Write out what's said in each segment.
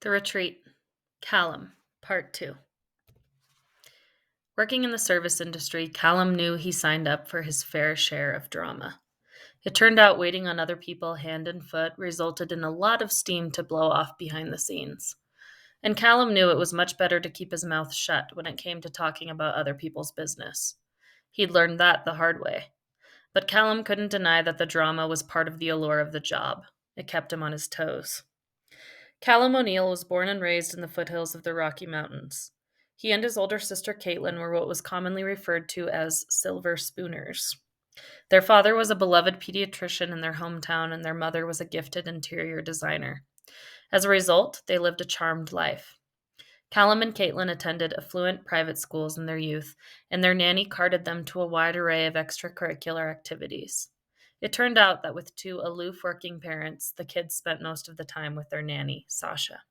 The Retreat, Callum, Part 2. Working in the service industry, Callum knew he signed up for his fair share of drama. It turned out waiting on other people hand and foot resulted in a lot of steam to blow off behind the scenes. And Callum knew it was much better to keep his mouth shut when it came to talking about other people's business. He'd learned that the hard way. But Callum couldn't deny that the drama was part of the allure of the job. It kept him on his toes. Callum O'Neill was born and raised in the foothills of the Rocky Mountains. He and his older sister Caitlin were what was commonly referred to as silver spooners. Their father was a beloved pediatrician in their hometown, and their mother was a gifted interior designer. As a result, they lived a charmed life. Callum and Caitlin attended affluent private schools in their youth, and their nanny carted them to a wide array of extracurricular activities. It turned out that with two aloof working parents, the kids spent most of the time with their nanny, Sasha.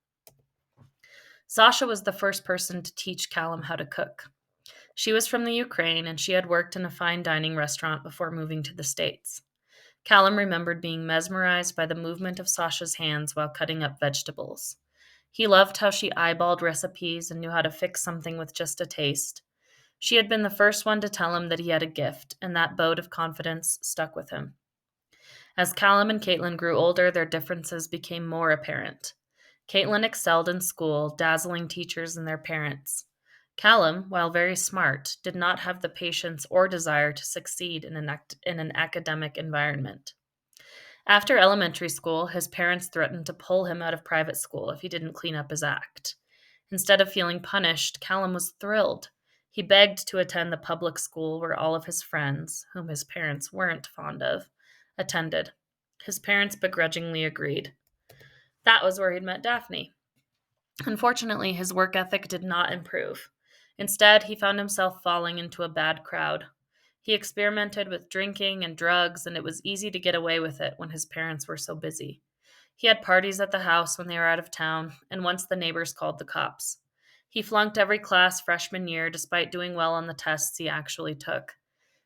Sasha was the first person to teach Callum how to cook. She was from the Ukraine, and she had worked in a fine dining restaurant before moving to the States. Callum remembered being mesmerized by the movement of Sasha's hands while cutting up vegetables. He loved how she eyeballed recipes and knew how to fix something with just a taste. She had been the first one to tell him that he had a gift, and that boat of confidence stuck with him. As Callum and Caitlin grew older, their differences became more apparent. Caitlin excelled in school, dazzling teachers and their parents. Callum, while very smart, did not have the patience or desire to succeed in an academic environment. After elementary school, his parents threatened to pull him out of private school if he didn't clean up his act. Instead of feeling punished, Callum was thrilled. He begged to attend the public school where all of his friends, whom his parents weren't fond of, attended. His parents begrudgingly agreed. That was where he'd met Daphne. Unfortunately, his work ethic did not improve. Instead, he found himself falling into a bad crowd. He experimented with drinking and drugs, and it was easy to get away with it when his parents were so busy. He had parties at the house when they were out of town, and once the neighbors called the cops. He flunked every class freshman year despite doing well on the tests he actually took.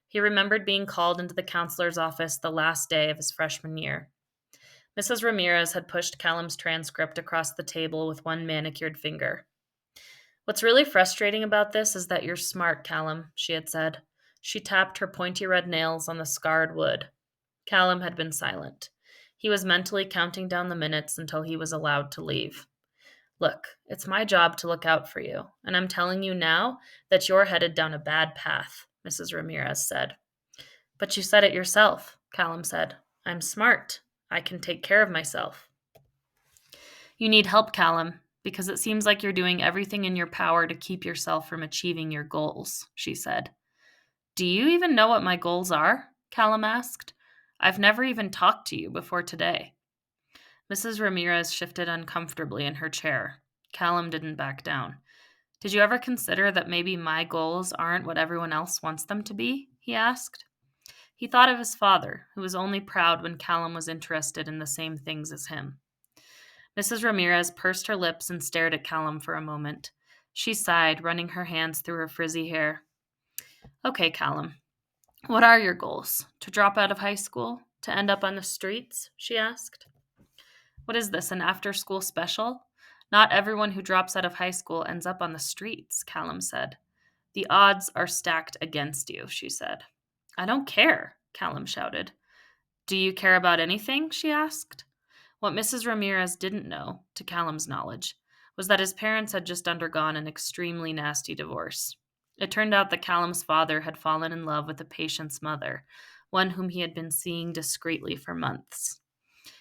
He remembered being called into the counselor's office the last day of his freshman year. Mrs. Ramirez had pushed Callum's transcript across the table with one manicured finger. "What's really frustrating about this is that you're smart, Callum," she had said. She tapped her pointy red nails on the scarred wood. Callum had been silent. He was mentally counting down the minutes until he was allowed to leave. "Look, it's my job to look out for you, and I'm telling you now that you're headed down a bad path," Mrs. Ramirez said. "But you said it yourself," Callum said. "I'm smart. I can take care of myself." "You need help, Callum, because it seems like you're doing everything in your power to keep yourself from achieving your goals," she said. "Do you even know what my goals are?" Callum asked. "I've never even talked to you before today." Mrs. Ramirez shifted uncomfortably in her chair. Callum didn't back down. "Did you ever consider that maybe my goals aren't what everyone else wants them to be?" he asked. He thought of his father, who was only proud when Callum was interested in the same things as him. Mrs. Ramirez pursed her lips and stared at Callum for a moment. She sighed, running her hands through her frizzy hair. "Okay, Callum, what are your goals? To drop out of high school? To end up on the streets?" she asked. "What is this, an after-school special? Not everyone who drops out of high school ends up on the streets," Callum said. "The odds are stacked against you," she said. "I don't care," Callum shouted. "Do you care about anything?" she asked. What Mrs. Ramirez didn't know, to Callum's knowledge, was that his parents had just undergone an extremely nasty divorce. It turned out that Callum's father had fallen in love with a patient's mother, one whom he had been seeing discreetly for months.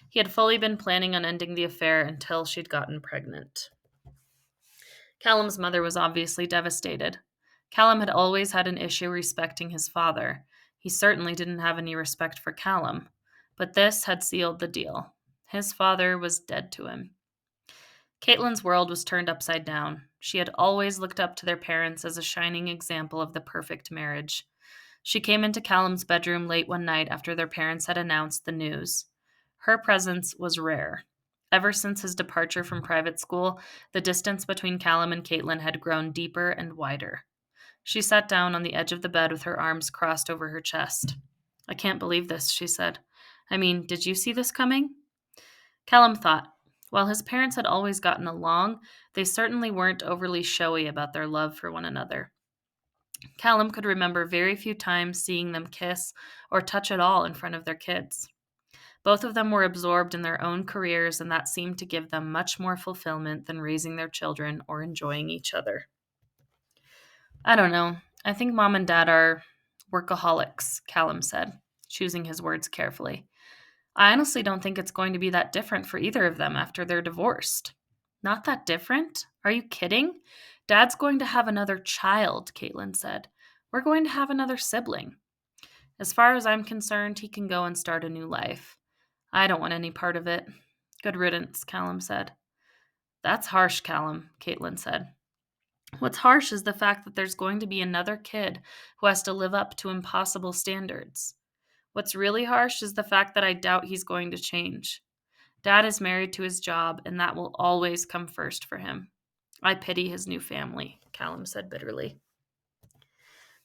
He had fully been planning on ending the affair until she'd gotten pregnant. Callum's mother was obviously devastated. Callum had always had an issue respecting his father. He certainly didn't have any respect for Callum, but this had sealed the deal. His father was dead to him. Caitlin's world was turned upside down. She had always looked up to their parents as a shining example of the perfect marriage. She came into Callum's bedroom late one night after their parents had announced the news. Her presence was rare. Ever since his departure from private school, the distance between Callum and Caitlin had grown deeper and wider. She sat down on the edge of the bed with her arms crossed over her chest. "I can't believe this," she said. "I mean, did you see this coming?" Callum thought, While his parents had always gotten along, they certainly weren't overly showy about their love for one another. Callum could remember very few times seeing them kiss or touch at all in front of their kids. Both of them were absorbed in their own careers, and that seemed to give them much more fulfillment than raising their children or enjoying each other. I don't know. I think mom and dad are workaholics, Callum said, choosing his words carefully. I honestly don't think it's going to be that different for either of them after they're divorced. Not that different? Are you kidding? Dad's going to have another child, Caitlin said. We're going to have another sibling. As far as I'm concerned, he can go and start a new life. I don't want any part of it. Good riddance, Callum said. That's harsh, Callum, Caitlin said. What's harsh is the fact that there's going to be another kid who has to live up to impossible standards. What's really harsh is the fact that I doubt he's going to change. Dad is married to his job, and that will always come first for him. I pity his new family, Callum said bitterly.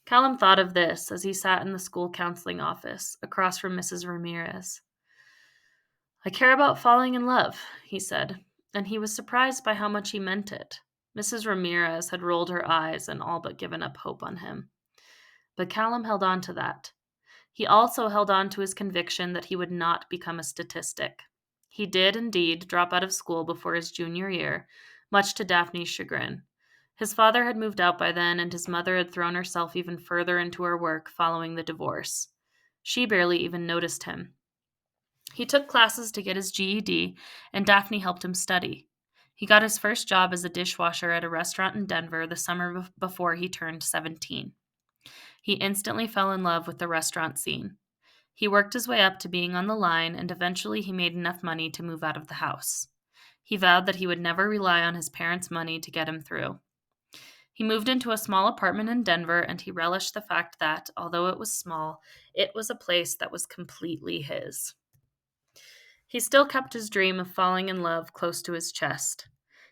Callum thought of this as he sat in the school counseling office across from Mrs. Ramirez. I care about falling in love, he said, and he was surprised by how much he meant it. Mrs. Ramirez had rolled her eyes and all but given up hope on him. But Callum held on to that. He also held on to his conviction that he would not become a statistic. He did, indeed, drop out of school before his junior year, much to Daphne's chagrin. His father had moved out by then, and his mother had thrown herself even further into her work following the divorce. She barely even noticed him. He took classes to get his GED, and Daphne helped him study. He got his first job as a dishwasher at a restaurant in Denver the summer before he turned 17. He instantly fell in love with the restaurant scene. He worked his way up to being on the line, and eventually he made enough money to move out of the house. He vowed that he would never rely on his parents' money to get him through. He moved into a small apartment in Denver, and he relished the fact that, although it was small, it was a place that was completely his. He still kept his dream of falling in love close to his chest.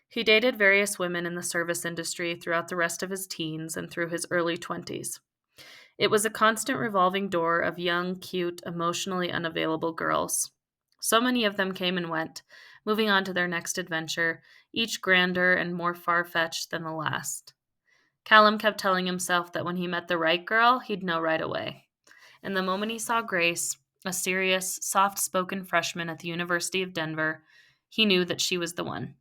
He dated various women in the service industry throughout the rest of his teens and through his early 20s. It was a constant revolving door of young, cute, emotionally unavailable girls. So many of them came and went, moving on to their next adventure, each grander and more far-fetched than the last. Callum kept telling himself that when he met the right girl, he'd know right away. And the moment he saw Grace, a serious, soft-spoken freshman at the University of Denver, he knew that she was the one.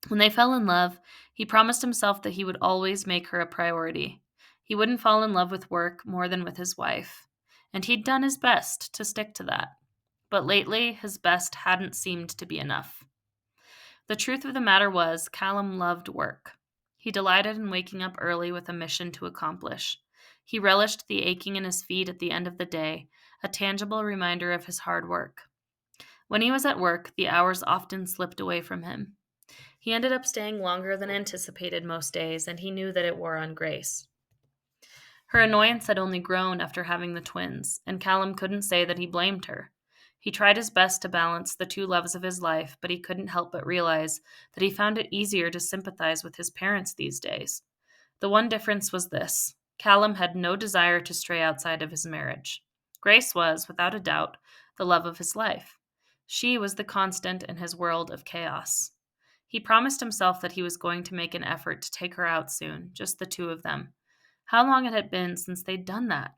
When they fell in love, he promised himself that he would always make her a priority. He wouldn't fall in love with work more than with his wife. And he'd done his best to stick to that. But lately, his best hadn't seemed to be enough. The truth of the matter was, Callum loved work. He delighted in waking up early with a mission to accomplish. He relished the aching in his feet at the end of the day, a tangible reminder of his hard work. When he was at work, the hours often slipped away from him. He ended up staying longer than anticipated most days, and he knew that it wore on Grace. Her annoyance had only grown after having the twins, and Callum couldn't say that he blamed her. He tried his best to balance the two loves of his life, but he couldn't help but realize that he found it easier to sympathize with his parents these days. The one difference was this: Callum had no desire to stray outside of his marriage. Grace was, without a doubt, the love of his life. She was the constant in his world of chaos. He promised himself that he was going to make an effort to take her out soon, just the two of them. How long it had been since they'd done that?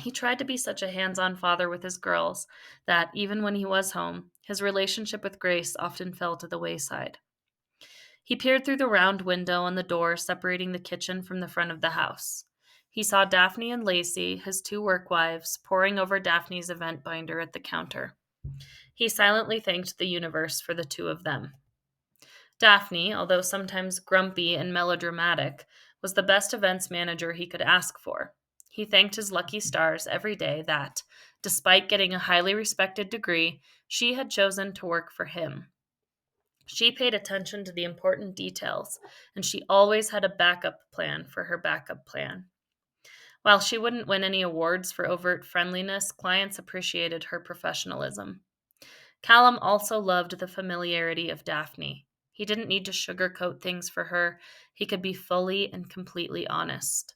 He tried to be such a hands-on father with his girls that, even when he was home, his relationship with Grace often fell to the wayside. He peered through the round window on the door separating the kitchen from the front of the house. He saw Daphne and Lacey, his two work wives, poring over Daphne's event binder at the counter. He silently thanked the universe for the two of them. Daphne, although sometimes grumpy and melodramatic, was the best events manager he could ask for. He thanked his lucky stars every day that, despite getting a highly respected degree, she had chosen to work for him. She paid attention to the important details, and she always had a backup plan for her backup plan. While she wouldn't win any awards for overt friendliness, clients appreciated her professionalism. Callum also loved the familiarity of Daphne. He didn't need to sugarcoat things for her. He could be fully and completely honest.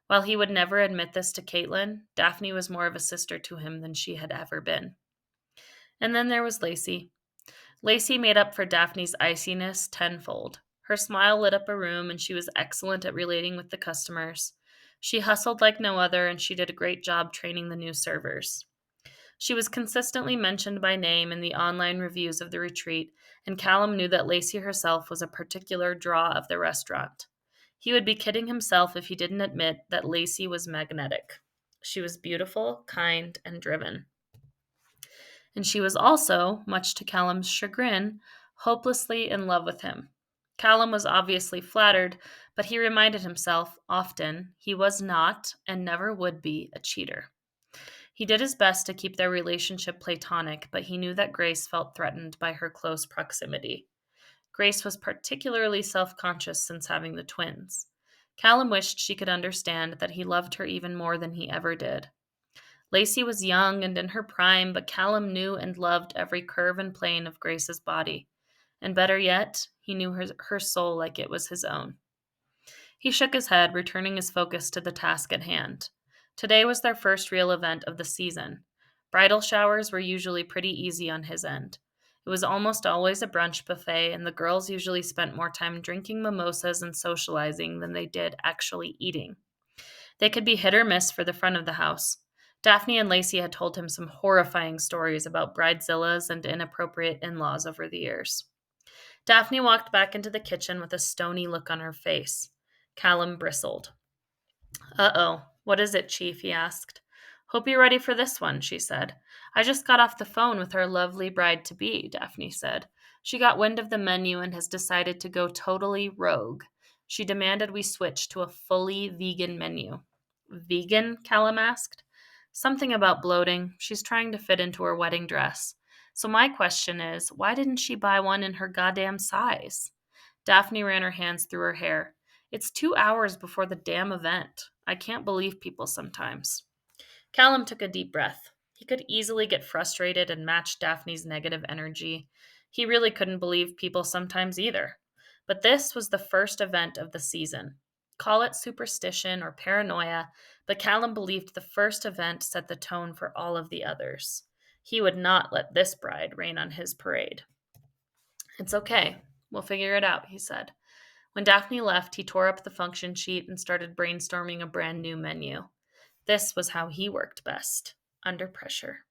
While he would never admit this to Caitlin, Daphne was more of a sister to him than she had ever been. And then there was Lacey. Lacey made up for Daphne's iciness tenfold. Her smile lit up a room, and she was excellent at relating with the customers. She hustled like no other, and she did a great job training the new servers. She was consistently mentioned by name in the online reviews of the retreat, and Callum knew that Lacey herself was a particular draw of the restaurant. He would be kidding himself if he didn't admit that Lacey was magnetic. She was beautiful, kind, and driven. And she was also, much to Callum's chagrin, hopelessly in love with him. Callum was obviously flattered, but he reminded himself often he was not and never would be a cheater. He did his best to keep their relationship platonic, but he knew that Grace felt threatened by her close proximity. Grace was particularly self-conscious since having the twins. Callum wished she could understand that he loved her even more than he ever did. Lacey was young and in her prime, but Callum knew and loved every curve and plane of Grace's body. And better yet, he knew her soul like it was his own. He shook his head, returning his focus to the task at hand. Today was their first real event of the season. Bridal showers were usually pretty easy on his end. It was almost always a brunch buffet, and the girls usually spent more time drinking mimosas and socializing than they did actually eating. They could be hit or miss for the front of the house. Daphne and Lacey had told him some horrifying stories about bridezillas and inappropriate in-laws over the years. Daphne walked back into the kitchen with a stony look on her face. Callum bristled. "Uh-oh, what is it, Chief?" he asked. "Hope you're ready for this one," she said. "I just got off the phone with her lovely bride-to-be," Daphne said. "She got wind of the menu and has decided to go totally rogue. She demanded we switch to a fully vegan menu." "Vegan?" Callum asked. "Something about bloating. She's trying to fit into her wedding dress. So my question is, why didn't she buy one in her goddamn size?" Daphne ran her hands through her hair. "It's 2 hours before the damn event. I can't believe people sometimes." Callum took a deep breath. He could easily get frustrated and match Daphne's negative energy. He really couldn't believe people sometimes either. But this was the first event of the season. Call it superstition or paranoia, but Callum believed the first event set the tone for all of the others. He would not let this bride rain on his parade. "It's okay. We'll figure it out," he said. When Daphne left, he tore up the function sheet and started brainstorming a brand new menu. This was how he worked best, under pressure.